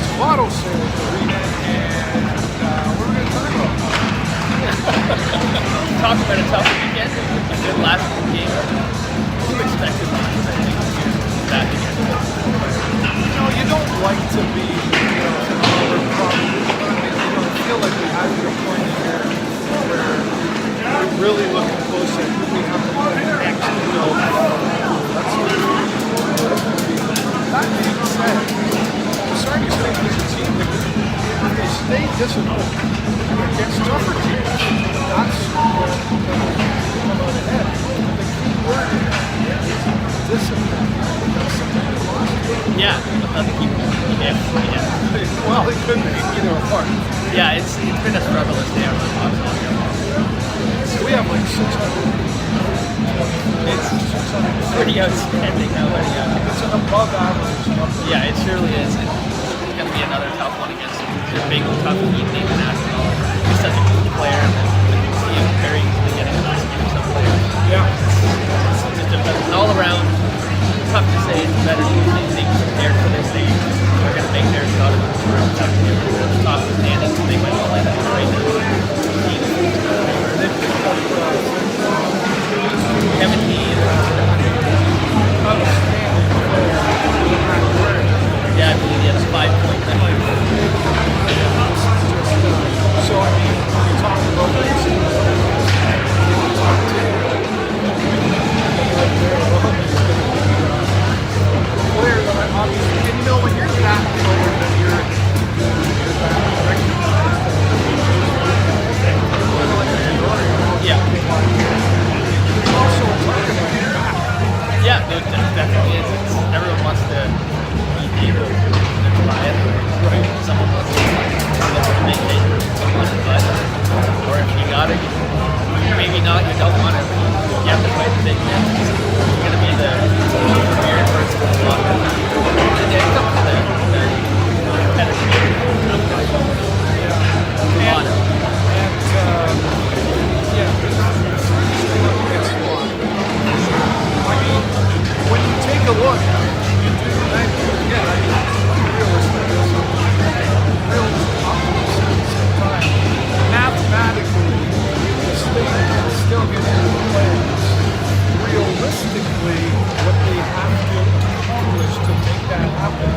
There's bottle sales arena, and what are we going to talk about? Talk about a tough weekend. A good last game. Who expected that again? You don't like to be, feel like we have to a point here where we're really looking close at who we have to play next. That being said, the Sarnia Sting is a team that if they stay disciplined against tougher teams, that's where they come out ahead. The key word is discipline. Yeah, I think yeah. Well, it could be either or. Yeah, it's been a struggle to stay on the box all year. We have like 600. It's pretty outstanding now. It's an above average number. Yeah, it surely is. It's going to be another tough one against your big, tough team, David National. He's such a good player, and you can see him very easily getting a nice game some players. Yeah. It's just an all around, tough to say, it's better team they prepared for this. They're going to make their shot at the top of the standings. They might all end up right now. Kevin Heath. Yeah, I believe he has 5 points. So, I mean, you talk about this. Player that I obviously didn't know when you're that forward that you're that recognized. Yeah. There's also a target on your back. Yeah, there definitely is. Everyone wants to be able to buy it. Right. Someone wants to make it. Someone wants to buy it. Or if you got it, maybe not, you don't want it. You have to fight the big man. You're going to be the weird person in the locker room. And then it comes to the competitive game. When you take a look, mathematically, the state can still get into the playoffs. Realistically, what they have to accomplish to make that happen.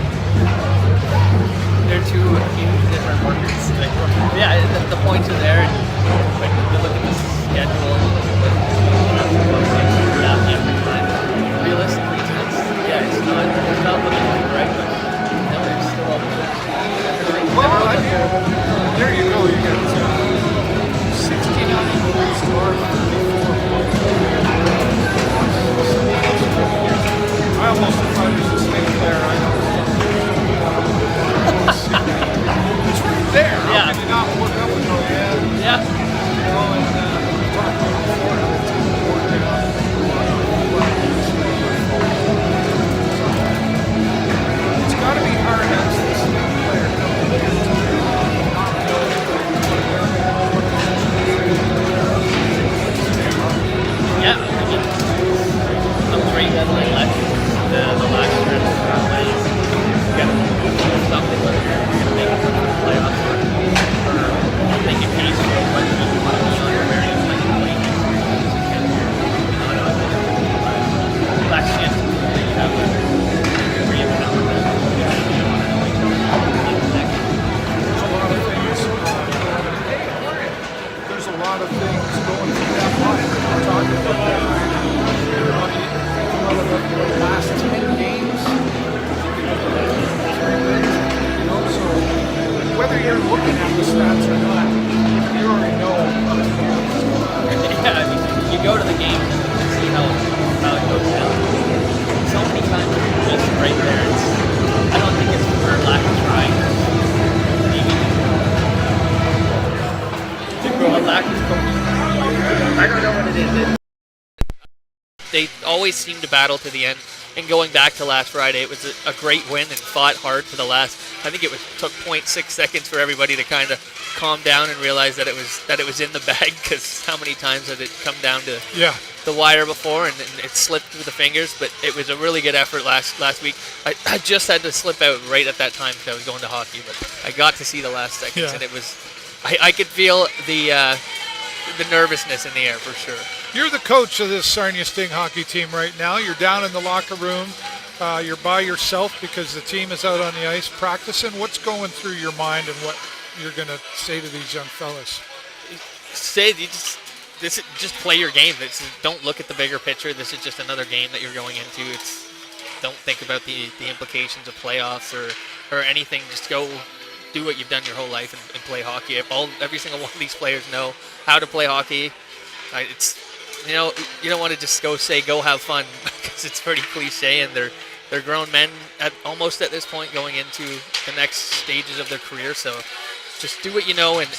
They're two huge different markets. Yeah, the points are there. And you look at the schedule. Every time. Realistically, it's not looking like right, but there's still a Well, there you go. You get 69 goals to our 34. I almost thought he was a Sting player. I know. It's right there. How can you not look up and go, yeah? And talk about Florida. It's got to be hard as this player coming in. Yeah, I mean, I'm great at the last stretch of my you got to do something with it. You're going to make it to the playoffs or make a case for what you want to be on your various wages. Last chance that you have where you have There's a lot of things going through that mind. We're talking about that. The last 10 games, so whether you're looking at the stats or not, you already know. Yeah, I mean, you go to the game and see how it goes down. So many times it's just right there. I don't think it's for lack of trying. Maybe a lack of coaching. I don't know what it is. They always seem to battle to the end. And going back to last Friday, it was a great win and fought hard for the last. I think it took 0.6 seconds for everybody to kind of calm down and realize that it was in the bag, because how many times had it come down to the wire before, and it slipped through the fingers, but it was a really good effort last week. I just had to slip out right at that time because I was going to hockey, but I got to see the last seconds, and it was, I could feel the nervousness in the air for sure. You're the coach of this Sarnia Sting hockey team right now. You're down in the locker room. You're by yourself because the team is out on the ice practicing. What's going through your mind and what you're going to say to these young fellas? Just play your game. Don't look at the bigger picture. This is just another game that you're going into. Don't think about the implications of playoffs or anything. Just go do what you've done your whole life and play hockey. Every single one of these players know how to play hockey. You don't want to just go have fun because it's pretty cliche, and they're grown men almost at this point going into the next stages of their career. So just do what you know and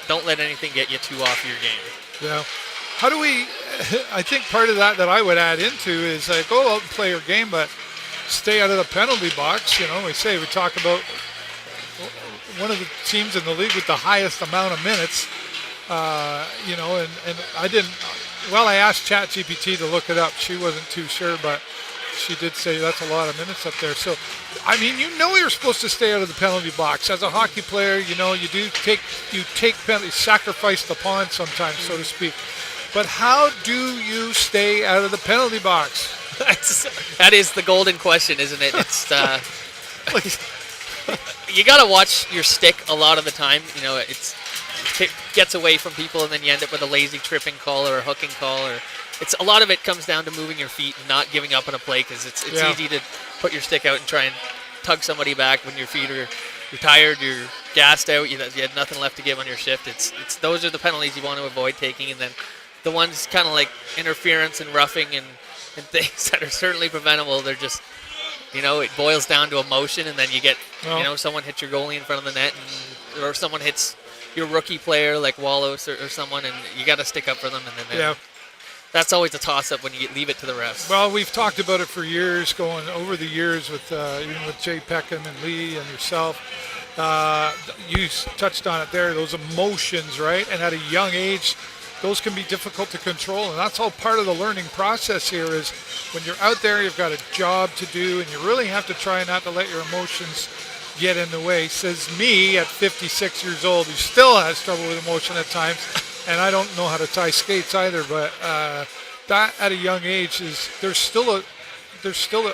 don't let anything get you too off your game. Yeah. How do we, I think part of that I would add into is go out and play your game, but stay out of the penalty box. We talk about one of the teams in the league with the highest amount of minutes, and I asked ChatGPT to look it up. She wasn't too sure, but she did say that's a lot of minutes up there. So, you're supposed to stay out of the penalty box. As a hockey player, you take penalties, sacrifice the pond sometimes, so to speak. But how do you stay out of the penalty box? That is the golden question, isn't it? It's you got to watch your stick a lot of the time. It gets away from people, and then you end up with a lazy tripping call or a hooking call, or a lot of it comes down to moving your feet and not giving up on a play because it's easy to put your stick out and try and tug somebody back when your feet you're tired, you're gassed out, you had nothing left to give on your shift. It's those are the penalties you want to avoid taking, and then the ones kind of like interference and roughing and things that are certainly preventable. They're just it boils down to emotion, and then you get someone hits your goalie in front of the net, or someone hits your rookie player like Wallace or someone, and you got to stick up for them, and then that's always a toss-up when you leave it to the refs. Well, we've talked about it for years, going over the years with even with Jay Peckham and Lee and yourself. You touched on it there, those emotions, right? And at a young age, those can be difficult to control, and that's all part of the learning process here is when you're out there, you've got a job to do, and you really have to try not to let your emotions get in the way. Says me at 56 years old who still has trouble with emotion at times, and I don't know how to tie skates either, but that at a young age there's still a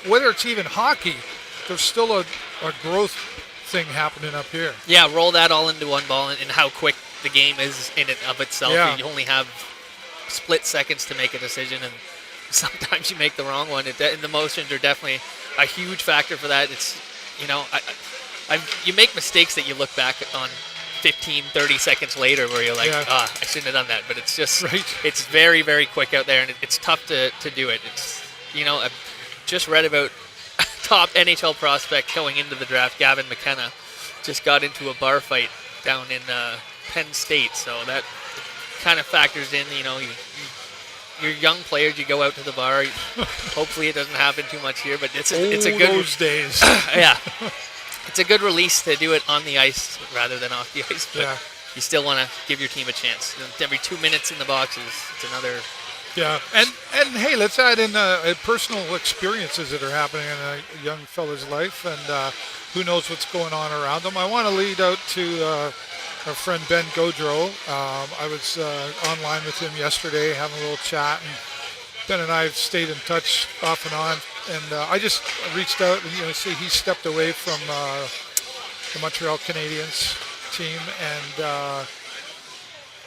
whether it's even hockey, there's still a growth thing happening up here. Yeah, roll that all into one ball, and how quick the game is in and of itself. Yeah. You only have split seconds to make a decision, and sometimes you make the wrong one. And the emotions are definitely a huge factor for that. It's you make mistakes that you look back on 15, 30 seconds later where you're like, I shouldn't have done that. But it's just, it's very, very quick out there, and it's tough to do it. It's, I've just read about top NHL prospect going into the draft, Gavin McKenna, just got into a bar fight down in Penn State. So that kind of factors in, you're young players, you go out to the bar. Hopefully it doesn't happen too much here, but it's a good those days. Yeah. It's a good release to do it on the ice rather than off the ice, but you still want to give your team a chance. Every 2 minutes in the box it's another. Yeah, and hey, let's add in personal experiences that are happening in a young fella's life, and who knows what's going on around them. I want to lead out to our friend Ben Gaudreau. I was online with him yesterday having a little chat, and Ben and I have stayed in touch off and on. And I just reached out and, see he stepped away from the Montreal Canadiens team. And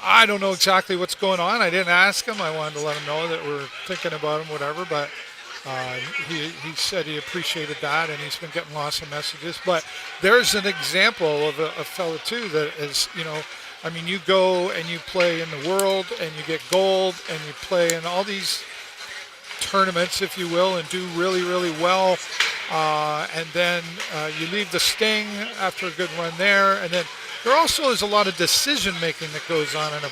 I don't know exactly what's going on. I didn't ask him. I wanted to let him know that we're thinking about him, whatever. But he said he appreciated that, and he's been getting lots of messages. But there's an example of a fellow, too, that is, you go and you play in the World, and you get gold, and you play in all these tournaments, if you will, and do really, really well, and then you leave the Sting after a good run there, and then there also is a lot of decision making that goes on in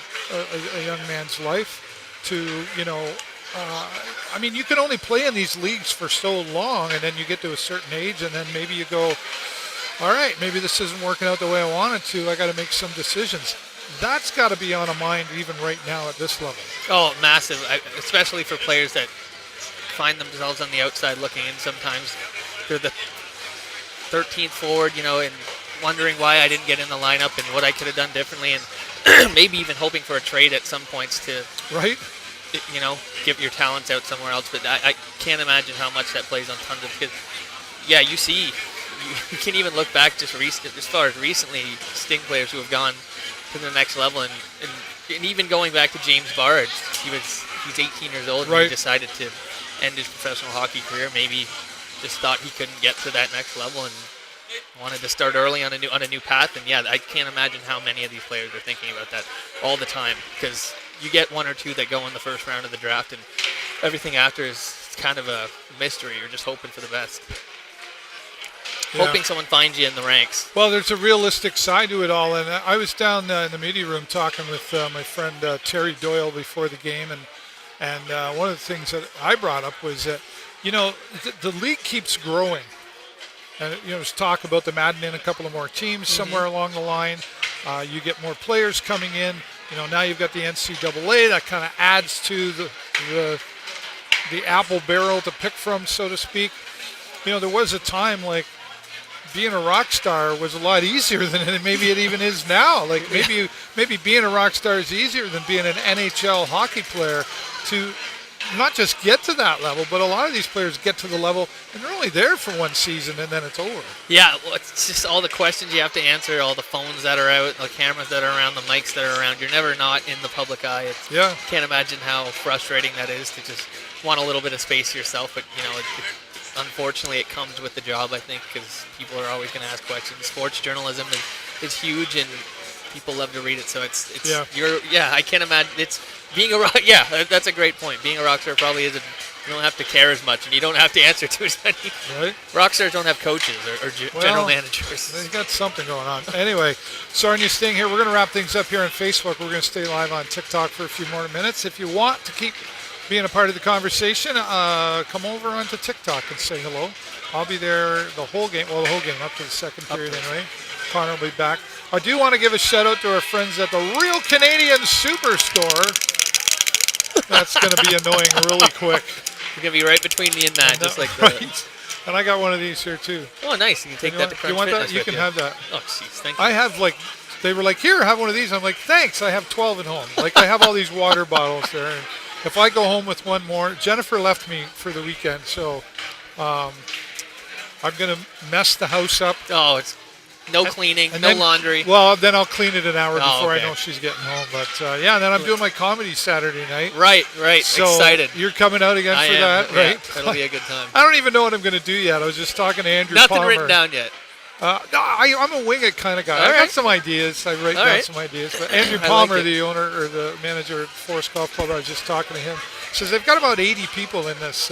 a young man's life to, you can only play in these leagues for so long, and then you get to a certain age, and then maybe you go, all right, maybe this isn't working out the way I wanted to, I got to make some decisions. That's got to be on a mind even right now at this level. Oh, massive, especially for players that find themselves on the outside looking in sometimes. They're the 13th forward, and wondering why I didn't get in the lineup and what I could have done differently, and maybe even hoping for a trade at some points to, right? Give your talents out somewhere else. But I can't imagine how much that plays on tons of, because, yeah, you can even look back just as far as recently, Sting players who have gone to the next level, and even going back to James Bard, he's 18 years old, and right. he decided to end his professional hockey career. Maybe just thought he couldn't get to that next level and wanted to start early on a new path. And yeah, I can't imagine how many of these players are thinking about that all the time, because you get one or two that go in the first round of the draft, and everything after is kind of a mystery. You're just hoping for the best. Yeah. Hoping someone finds you in the ranks. Well, there's a realistic side to it all, and I was down in the media room talking with my friend Terry Doyle before the game, and one of the things that I brought up was that, the league keeps growing. And, there's talk about them adding in a couple of more teams somewhere along the line. You get more players coming in. Now you've got the NCAA. That kind of adds to the apple barrel to pick from, so to speak. There was a time like being a rock star was a lot easier than maybe it even is now. Like maybe being a rock star is easier than being an NHL hockey player to not just get to that level, but a lot of these players get to the level and they're only there for one season and then it's over. Yeah, well, it's just all the questions you have to answer, all the phones that are out, the cameras that are around, the mics that are around. You're never not in the public eye. Can't imagine how frustrating that is to just want a little bit of space yourself, but unfortunately, it comes with the job, I think, because people are always going to ask questions. Sports journalism is huge, and people love to read it. So I can't imagine it's being a rock. Yeah, that's a great point. Being a rock star probably isn't. You don't have to care as much, and you don't have to answer to as many. Right. Rock stars don't have coaches or general managers. They got something going on. Anyway, Sarnia Sting here. We're going to wrap things up here on Facebook. We're going to stay live on TikTok for a few more minutes. If you want to keep being a part of the conversation, come over onto TikTok and say hello. I'll be there the whole game, up to the second period anyway. Connor will be back. I do want to give a shout out to our friends at the Real Canadian Superstore. That's going to be annoying really quick. You're going to be right between me and Matt, just like right. that. And I got one of these here too. Oh, nice. You can take that to Crunch You want Fitness that? You can have that. Oh, jeez. Thank you. I have they were like, here, have one of these. I'm like, thanks. I have 12 at home. I have all these water bottles there. And if I go home with one more, Jennifer left me for the weekend, so I'm going to mess the house up. Oh, it's no cleaning, and no then, laundry. Well, then I'll clean it an hour before okay. I know she's getting home. But, and then I'm doing my comedy Saturday night. Right. So excited. You're coming out again for that, right? Yeah, that'll be a good time. I don't even know what I'm going to do yet. I was just talking to Andrew Nothing Palmer. written down yet. No, I'm a wing it kind of guy. I got some ideas. I write down some ideas. But Andrew Palmer, the owner or the manager at Forest Golf Club, I was just talking to him. Says they've got about 80 people in this,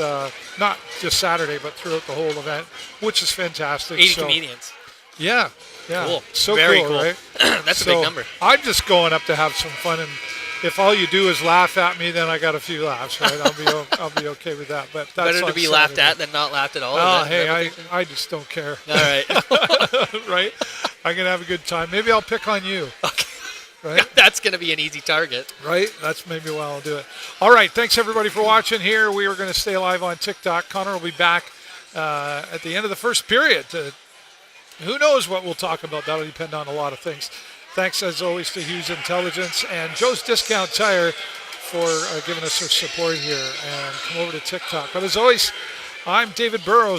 not just Saturday, but throughout the whole event, which is fantastic. 80 comedians. Yeah. Cool. So very cool, right? That's a big number. I'm just going up to have some fun, and if all you do is laugh at me, then I got a few laughs, right? I'll be okay with that. But that's better to be laughed at than not laughed at all. Oh, hey, I just don't care. All right. Right? I'm gonna have a good time. Maybe I'll pick on you. Okay. Right? That's going to be an easy target. Right? That's maybe why I'll do it. All right. Thanks, everybody, for watching here. We are going to stay live on TikTok. Connor will be back at the end of the first period. Who knows what we'll talk about? That'll depend on a lot of things. Thanks, as always, to Hughes Intelligence and Joe's Discount Tire for giving us their support here. And come over to TikTok. But as always, I'm David Burrows.